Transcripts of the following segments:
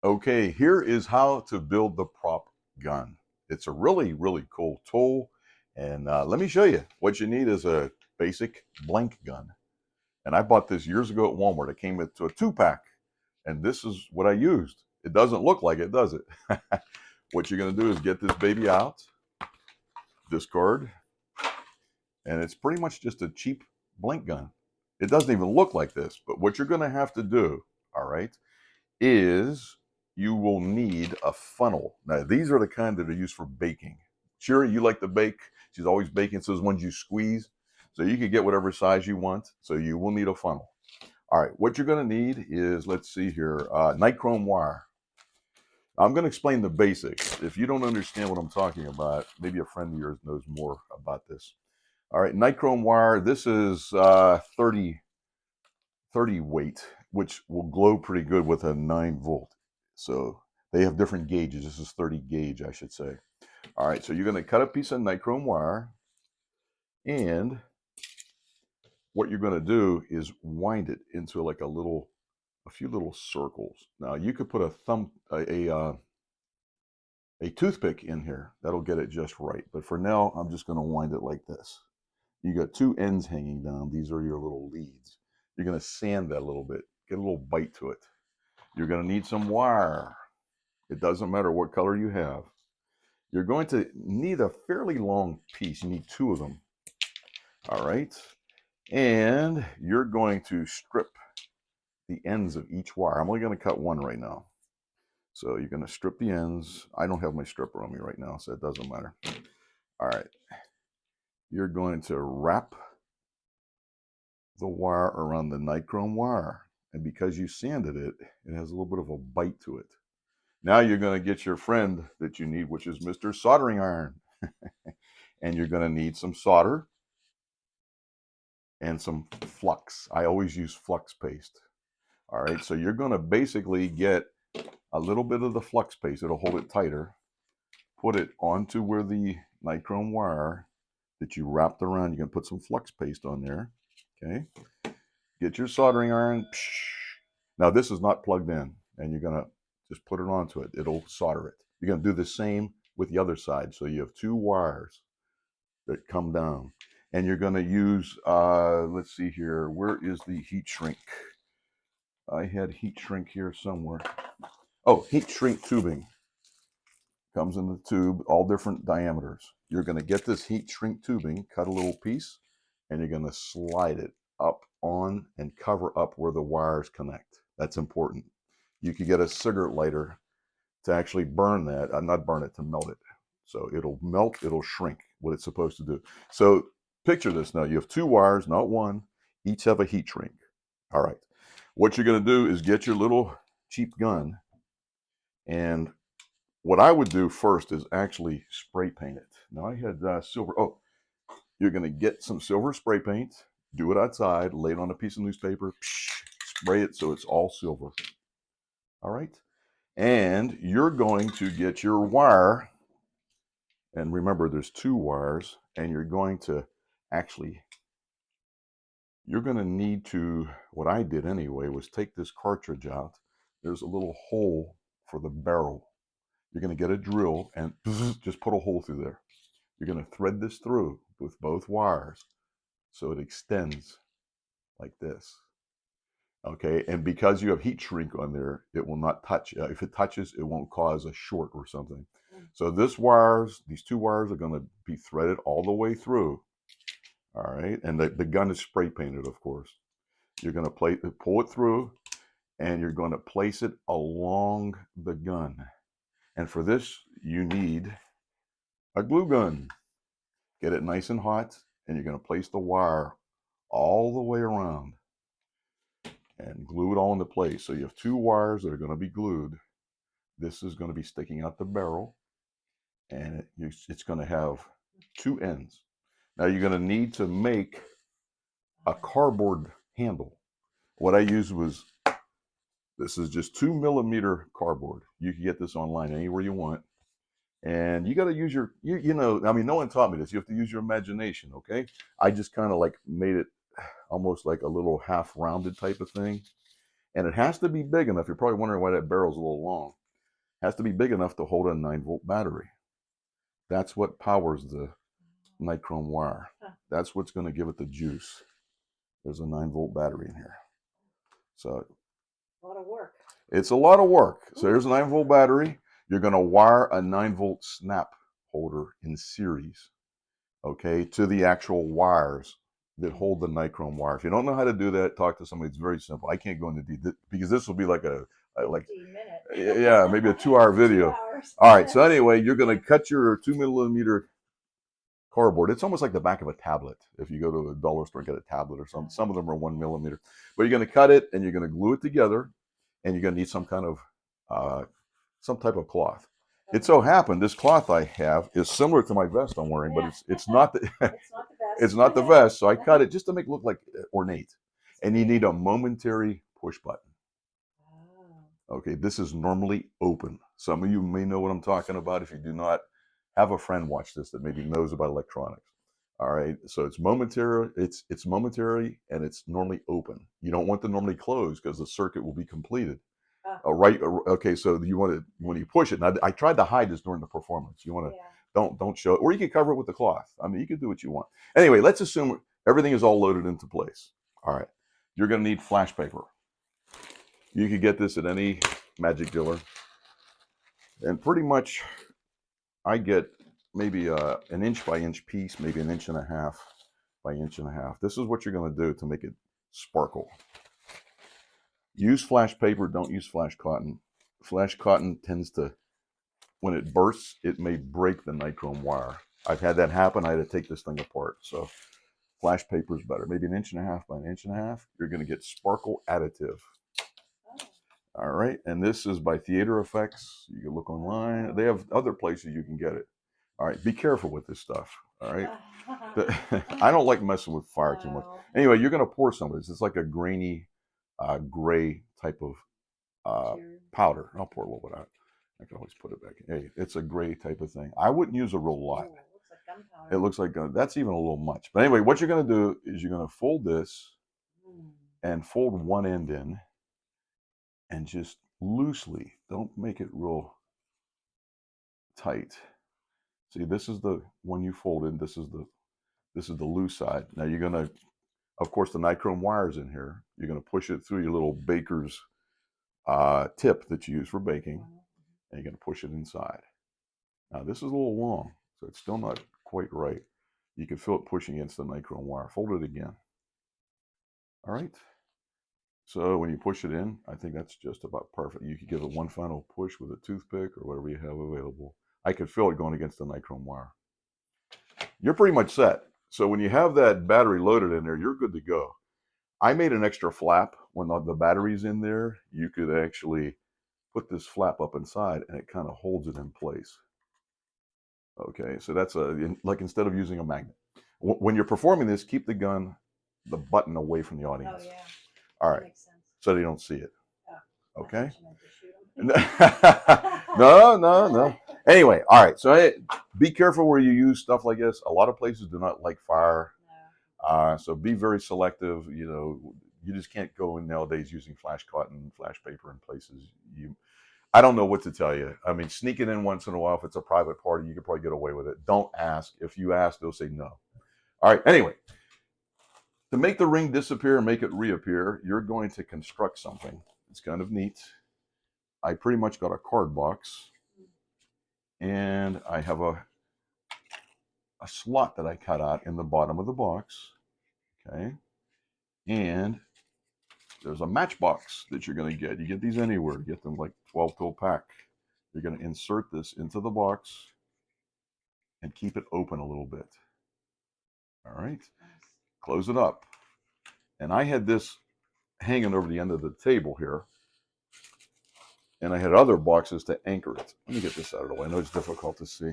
Okay, here is how to build the prop gun. It's a really, really cool tool. And let me show you. What you need is a basic blank gun. And I bought this years ago at Walmart. It came into a 2-pack. And this is what I used. It doesn't look like it, does it? What you're going to do is get this baby out, discard, and it's pretty much just a cheap blank gun. It doesn't even look like this. But what you're going to have to do, all right, is you will need a funnel. Now, these are the kind that are used for baking. Sure, you like to bake. She's always baking, so those ones you squeeze. So you can get whatever size you want. So you will need a funnel. All right, what you're going to need is, let's see here, nichrome wire. I'm going to explain the basics. If you don't understand what I'm talking about, maybe a friend of yours knows more about this. All right, nichrome wire. This is 30 weight, which will glow pretty good with a 9 volt. So they have different gauges. This is 30 gauge, I should say. All right, so you're going to cut a piece of nichrome wire, and what you're going to do is wind it into like a few little circles. Now you could put a toothpick in here. That'll get it just right. But for now, I'm just going to wind it like this. You got two ends hanging down. These are your little leads. You're going to sand that a little bit, get a little bite to it. You're going to need some wire. It doesn't matter what color you have. You're going to need a fairly long piece. You need 2 of them. All right. And you're going to strip the ends of each wire. I'm only going to cut one right now. So you're going to strip the ends. I don't have my stripper on me right now, so it doesn't matter. All right. You're going to wrap the wire around the nichrome wire. And because you sanded it, it has a little bit of a bite to it. Now you're going to get your friend that you need, which is Mr. Soldering Iron. And you're going to need some solder and some flux. I always use flux paste. All right, so you're going to basically get a little bit of the flux paste. It'll hold it tighter. Put it onto where the nichrome wire that you wrapped around. You can put some flux paste on there. Okay. Get your soldering iron. Now this is not plugged in, and you're going to just put it onto it. It'll solder it. You're going to do the same with the other side. So you have 2 wires that come down. And you're going to use, let's see here, where is the heat shrink? I had heat shrink here somewhere. Oh, heat shrink tubing. Comes in the tube, all different diameters. You're going to get this heat shrink tubing, cut a little piece, and you're going to slide it up on and cover up where the wires connect. That's important. You could get a cigarette lighter to actually burn that, not burn it, to melt it. So it'll melt, it'll shrink, what it's supposed to do. So picture this now. You have 2 wires, not one. Each have a heat shrink. All right. What you're going to do is get your little cheap gun, and what I would do first is actually spray paint it. Now I had silver. Oh, you're going to get some silver spray paint, do it outside, lay it on a piece of newspaper, spray it so it's all silver. All right. And you're going to get your wire. And remember, there's 2 wires, and you're going to actually, you're going to need to, what I did anyway, was take this cartridge out. There's a little hole for the barrel. You're going to get a drill and just put a hole through there. You're going to thread this through with both wires so it extends like this. Okay, and because you have heat shrink on there, it will not touch. If it touches, it won't cause a short or something. So these 2 wires are going to be threaded all the way through. All right, and the gun is spray painted, of course. You're going to pull it through, and you're going to place it along the gun. And for this, you need a glue gun. Get it nice and hot, and you're going to place the wire all the way around and glue it all into place. So you have 2 wires that are going to be glued. This is going to be sticking out the barrel, and it's going to have 2 ends. Now you're going to need to make a cardboard handle. What I used was, this is just 2mm cardboard. You can get this online anywhere you want. And you got to use your, I mean, no one taught me this. You have to use your imagination, okay? I just kind of like made it almost like a little half rounded type of thing. And it has to be big enough. You're probably wondering why that barrel's a little long. It has to be big enough to hold a 9-volt battery. That's what powers the nichrome wire. That's what's going to give it the juice. There's a 9-volt battery in here. So A lot of work. it's a lot of work. So here's a 9-volt battery. You're going to wire a 9-volt snap holder in series, okay, to the actual wires that hold the nichrome wire. If you don't know how to do that, talk to somebody. It's very simple. I can't go into detail because this will be like a like 15 minutes. yeah, maybe a 2-hour video. 2 hours. All right. So anyway, you're going to cut your 2 millimeter cardboard. It's almost like the back of a tablet. If you go to a dollar store and get a tablet or something, some of them are 1 millimeter. But you're going to cut it and you're going to glue it together, and you're going to need some kind of some type of cloth. It so happened this cloth I have is similar to my vest I'm wearing, but it's not the It's not the best. it's not the vest. So I cut it just to make it look like ornate. And you need a momentary push button. Okay, this is normally open. Some of you may know what I'm talking about. If you do not, have a friend watch this that maybe knows about electronics. All right, so it's momentary. It's momentary, and it's normally open. You don't want to normally close because the circuit will be completed. Right. Okay. So you want to, when you push it. Now I tried to hide this during the performance. You want to don't show it, or you can cover it with the cloth. I mean, you can do what you want. Anyway, let's assume everything is all loaded into place. All right. You're going to need flash paper. You could get this at any magic dealer, and pretty much I get maybe an inch by inch piece, maybe an 1.5 inches by 1.5 inches. This is what you're going to do to make it sparkle. Use flash paper, don't use flash cotton. Flash cotton tends to, when it bursts, it may break the nichrome wire. I've had that happen. I had to take this thing apart. So flash paper is better. Maybe 1.5 inches by 1.5 inches. You're going to get sparkle additive. All right. And this is by Theater Effects. You can look online. They have other places you can get it. All right. Be careful with this stuff. All right. I don't like messing with fire too much. Anyway, you're going to pour some of this. It's like a grainy, gray type of powder. I'll pour a little bit out. I can always put it back in. Hey, it's a gray type of thing. I wouldn't use a real lot. Ooh, it looks like gunpowder. It looks like that's even a little much. But anyway, what you're going to do is you're going to fold this and fold one end in, and just loosely. Don't make it real tight. See, this is the one you folded. This is the loose side. Now you're going to, of course, the nichrome wire's in here. You're going to push it through your little baker's tip that you use for baking, and you're going to push it inside. Now this is a little long, so it's still not quite right. You can feel it pushing against the nichrome wire. Fold it again. All right. So when you push it in, I think that's just about perfect. You could give it one final push with a toothpick or whatever you have available. I could feel it going against the nichrome wire. You're pretty much set. So when you have that battery loaded in there, you're good to go. I made an extra flap. When the battery's in there, you could actually put this flap up inside, and it kind of holds it in place. Okay, so that's like instead of using a magnet. When you're performing this, keep the button away from the audience. Oh, yeah. All right, That makes sense. So they don't see it. Oh, okay. No. No. Anyway, all right. So be careful where you use stuff like this. A lot of places do not like fire. No. So be very selective. You know, you just can't go in nowadays using flash cotton, flash paper in places. I don't know what to tell you. I mean, sneak it in once in a while. If it's a private party, you could probably get away with it. Don't ask. If you ask, they'll say no. All right. Anyway, to make the ring disappear and make it reappear, you're going to construct something. It's kind of neat. I pretty much got a card box, and I have a slot that I cut out in the bottom of the box. Okay. And there's a matchbox that you're going to get. You get these anywhere. You get them like 12 to a pack. You're going to insert this into the box and keep it open a little bit. All right. Close it up. And I had this hanging over the end of the table here. And I had other boxes to anchor it. Let me get this out of the way. I know it's difficult to see.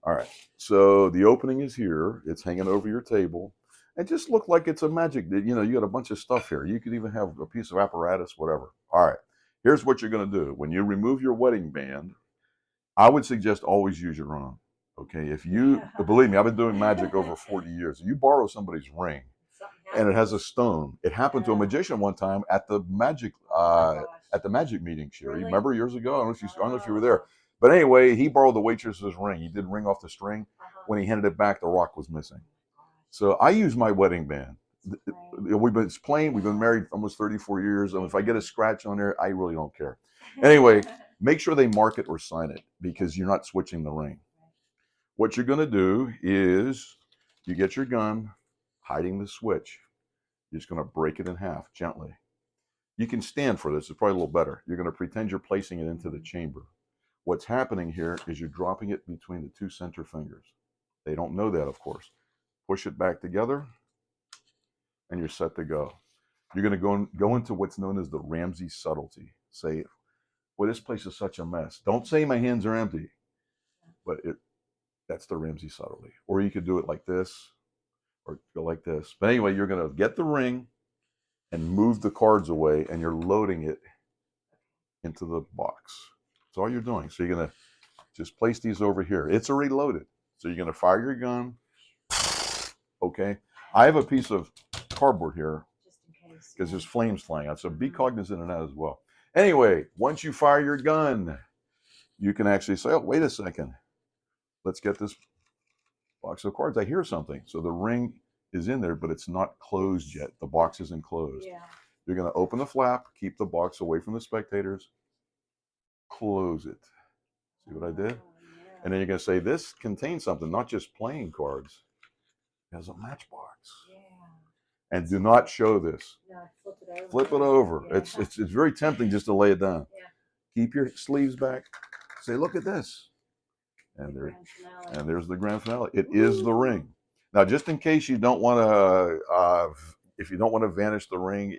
All right. So the opening is here. It's hanging over your table. It just looked like it's a magic. You know, you got a bunch of stuff here. You could even have a piece of apparatus, whatever. All right. Here's what you're going to do. When you remove your wedding band, I would suggest always use your own. Okay. If you, believe me, I've been doing magic over 40 years. If you borrow somebody's ring and it has a stone. It happened to a magician one time at the magic meeting, Sherry. Really? Remember years ago? I don't know if you were there. But anyway, he borrowed the waitress's ring. He did ring off the string. When he handed it back, the rock was missing. So I use my wedding band. It's plain. We've been married almost 34 years. And if I get a scratch on there, I really don't care. Anyway, make sure they mark it or sign it because you're not switching the ring. What you're going to do is you get your gun, hiding the switch. You're just going to break it in half gently. You can stand for this. It's probably a little better. You're going to pretend you're placing it into the chamber. What's happening here is you're dropping it between the two center fingers. They don't know that, of course. Push it back together, and you're set to go. You're going to go into what's known as the Ramsey subtlety. Say, well, this place is such a mess. Don't say my hands are empty, but that's the Ramsey subtlety. Or you could do it like this, or go like this. But anyway, you're going to get the ring and move the cards away, and you're loading it into the box. That's all you're doing. So you're going to just place these over here. It's already loaded. So you're going to fire your gun. Okay. I have a piece of cardboard here because there's flames flying out. So be cognizant of that as well. Anyway, once you fire your gun, you can actually say, oh, wait a second. Let's get this box of cards. I hear something. So the ring is in there, but it's not closed yet. The box isn't closed. Yeah. You're going to open the flap, keep the box away from the spectators, close it. See what I did? Yeah. And then you're going to say, this contains something, not just playing cards. It has a matchbox. Yeah. And do not show this. No, flip it over. Yeah. It's very tempting just to lay it down. Yeah. Keep your sleeves back. Say, look at this. And there's the grand finale. It is the ring. Now, just in case you don't want to, if you don't want to vanish the ring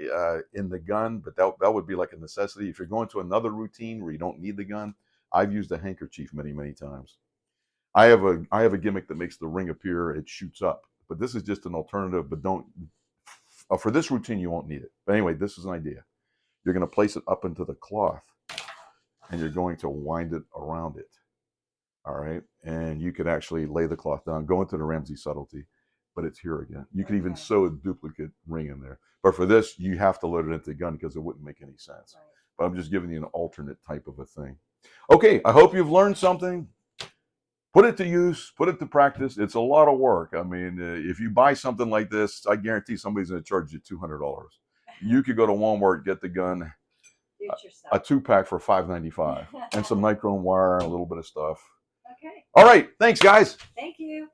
in the gun, but that would be like a necessity. If you're going to another routine where you don't need the gun, I've used a handkerchief many, many times. I have a gimmick that makes the ring appear. It shoots up. But this is just an alternative. But don't for this routine you won't need it. But anyway, this is an idea. You're going to place it up into the cloth, and you're going to wind it around it. All right, and you could actually lay the cloth down, go into the Ramsey subtlety, but it's here again. You could even sew a duplicate ring in there. But for this, you have to load it into the gun because it wouldn't make any sense. Right. But I'm just giving you an alternate type of a thing. Okay, I hope you've learned something. Put it to use, put it to practice. It's a lot of work. I mean, if you buy something like this, I guarantee somebody's going to charge you $200. You could go to Walmart, get the gun, a 2-pack for $5.95, and some nitrile wire and a little bit of stuff. Okay. All right. Thanks, guys. Thank you.